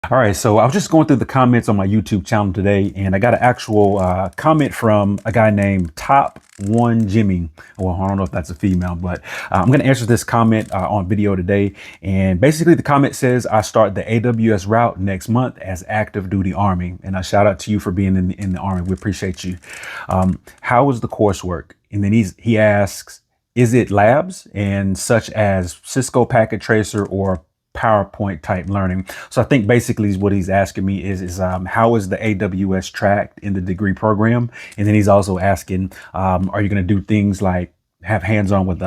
All right, so I was just going through the comments on my YouTube channel today, and I got an actual comment from a guy named Top One Jimmy. Well, I don't know if that's a female, but I'm going to answer this comment on video today. And basically, the comment says, "I start the AWS route next month as active duty Army." And I shout out to you for being in the Army. We appreciate you. How is the coursework? And then he asks, "Is it labs and such as Cisco Packet Tracer or PowerPoint type learning?" So I think basically what he's asking me is how is the AWS tracked in the degree program? And then he's also asking, are you going to do things like have hands-on with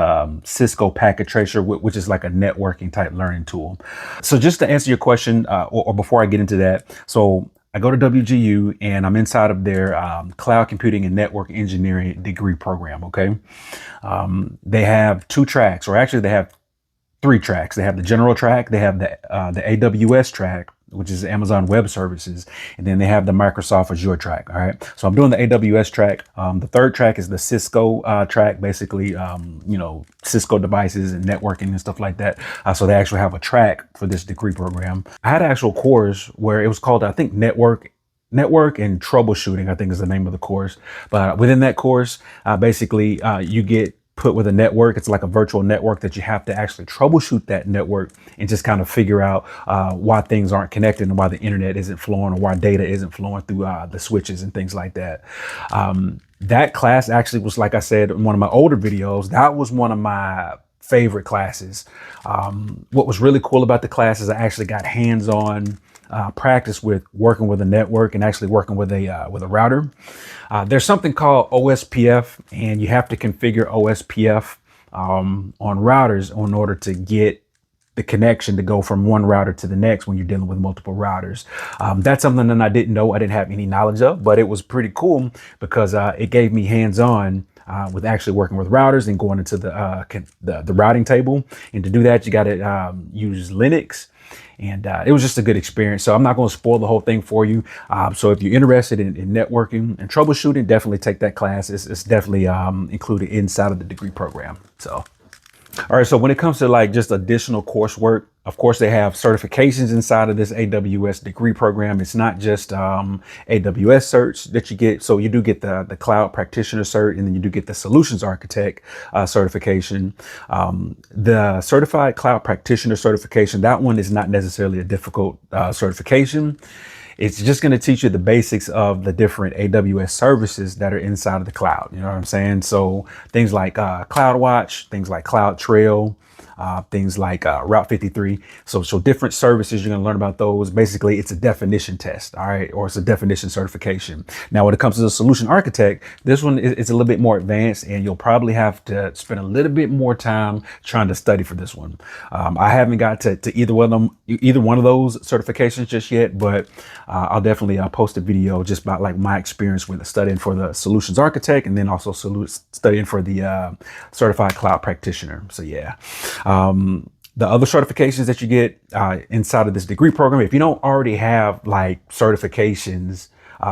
Cisco Packet Tracer, which is like a networking type learning tool? So just to answer your question, or before I get into that, so I go to WGU and I'm inside of their cloud computing and network engineering degree program. Okay. They have two tracks, or actually they have three tracks. They have the general track, they have the AWS track, which is Amazon Web Services, and then they have the Microsoft Azure track. All right. So I'm doing the AWS track. The third track is the Cisco track, basically, Cisco devices and networking and stuff like that. So they actually have a track for this degree program. I had an actual course where it was called, I think, Network and Troubleshooting, I think is the name of the course. But within that course, basically, you get put with a network. It's like a virtual network that you have to actually troubleshoot that network and just kind of figure out why things aren't connected and why the internet isn't flowing or why data isn't flowing through the switches and things like that. That class actually was, like I said, in one of my older videos, that was one of my favorite classes. What was really cool about the class is I actually got hands-on practice with working with a network and actually working with a router. There's something called OSPF, and you have to configure OSPF on routers in order to get the connection to go from one router to the next when you're dealing with multiple routers. That's something that I didn't know, I didn't have any knowledge of, but it was pretty cool because it gave me hands-on with actually working with routers and going into the routing table. And to do that, you got to use Linux. And it was just a good experience. So I'm not going to spoil the whole thing for you. So if you're interested in networking and troubleshooting, definitely take that class. It's definitely included inside of the degree program. So, all right. So when it comes to like just additional coursework, of course, they have certifications inside of this AWS degree program. It's not just AWS certs that you get. So you do get the cloud practitioner cert, and then you do get the solutions architect certification. The certified cloud practitioner certification, that one is not necessarily a difficult certification. It's just going to teach you the basics of the different AWS services that are inside of the cloud. You know what I'm saying? So things like CloudWatch, things like CloudTrail, things like Route 53. So different services, you're going to learn about those. Basically, it's a definition test, all right, or it's a definition certification. Now, when it comes to the solution architect, this one is a little bit more advanced, and you'll probably have to spend a little bit more time trying to study for this one. I haven't got to either one of those certifications just yet, but I'll definitely post a video just about like my experience with studying for the solutions architect and then also studying for the certified cloud practitioner. So yeah. The other certifications that you get inside of this degree program, if you don't already have like certifications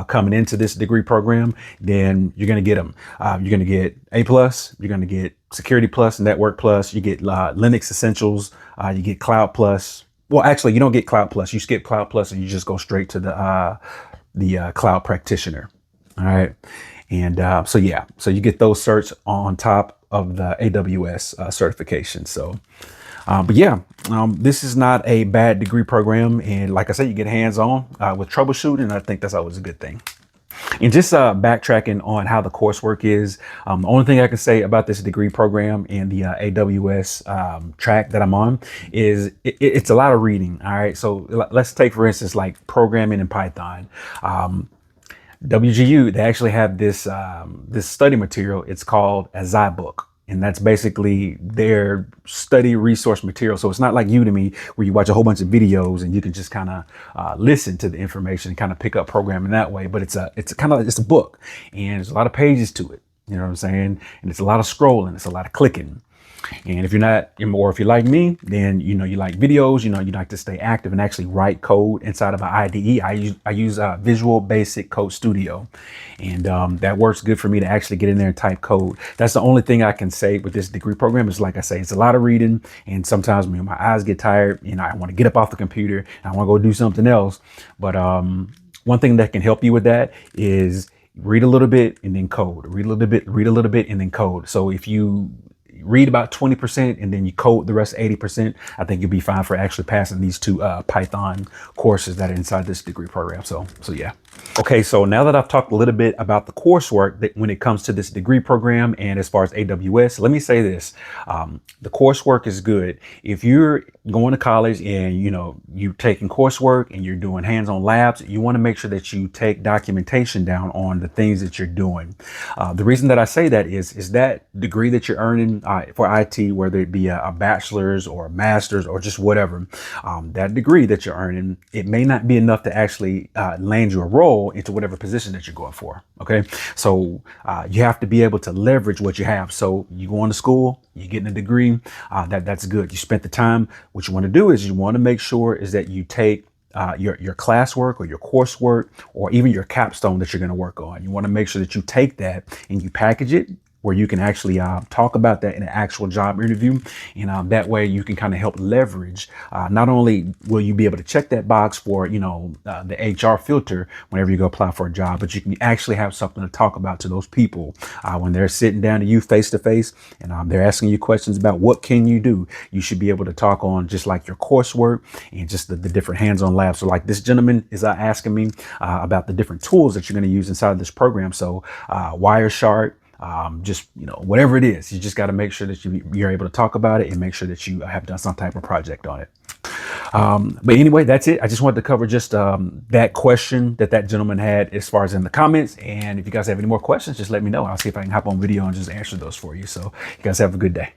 coming into this degree program, then you're going to get them. You're going to get A+, you're going to get Security Plus, Network Plus, you get Linux Essentials, you get Cloud Plus. Well, actually, you don't get Cloud Plus. You skip Cloud Plus and you just go straight to the cloud practitioner. All right. And so you get those certs on top of the AWS certification. So, but yeah, this is not a bad degree program. And like I said, you get hands-on with troubleshooting. I think that's always a good thing. And just backtracking on how the coursework is, the only thing I can say about this degree program and the AWS track that I'm on is it's a lot of reading. All right. So let's take, for instance, like programming in Python. WGU, they actually have this study material. It's called a Zybook. And that's basically their study resource material. So it's not like Udemy where you watch a whole bunch of videos and you can just kind of listen to the information and kind of pick up programming that way. But it's a book, and there's a lot of pages to it. You know what I'm saying? And it's a lot of scrolling. It's a lot of clicking. And if you're not, or if you're like me, then you like videos, you like to stay active and actually write code inside of an IDE. I use Visual Basic Code Studio, and that works good for me to actually get in there and type code. That's the only thing I can say with this degree program is, like I say, it's a lot of reading, and sometimes my eyes get tired. I want to get up off the computer and I want to go do something else. But one thing that can help you with that is read a little bit and then code. Read a little bit and then code. So if you read about 20% and then you code the rest 80%, I think you'll be fine for actually passing these two Python courses that are inside this degree program. So yeah. Okay, so now that I've talked a little bit about the coursework that when it comes to this degree program and as far as AWS, let me say this. The coursework is good. If you're going to college and you're taking coursework and you're doing hands-on labs, you want to make sure that you take documentation down on the things that you're doing. The reason that I say that is that degree that you're earning for IT, whether it be a bachelor's or a master's or just whatever, that degree that you're earning, it may not be enough to actually land you a role into whatever position that you're going for. Okay, so you have to be able to leverage what you have. So you go on to school, you're getting a degree, that's good. You spent the time. What you want to do is you want to make sure is that you take your classwork or your coursework or even your capstone that you're going to work on. You want to make sure that you take that and you package it where you can actually talk about that in an actual job interview. And that way you can kind of help leverage. Not only will you be able to check that box for, the HR filter whenever you go apply for a job, but you can actually have something to talk about to those people when they're sitting down to you face to face and they're asking you questions about what can you do. You should be able to talk on just like your coursework and just the different hands-on labs. So like this gentleman is asking me about the different tools that you're going to use inside of this program. So Wireshark, just whatever it is, you just got to make sure that you're able to talk about it and make sure that you have done some type of project on it. But anyway, that's it. I just wanted to cover just that question that gentleman had as far as in the comments. And if you guys have any more questions, just let me know. I'll see if I can hop on video and just answer those for you. So you guys have a good day.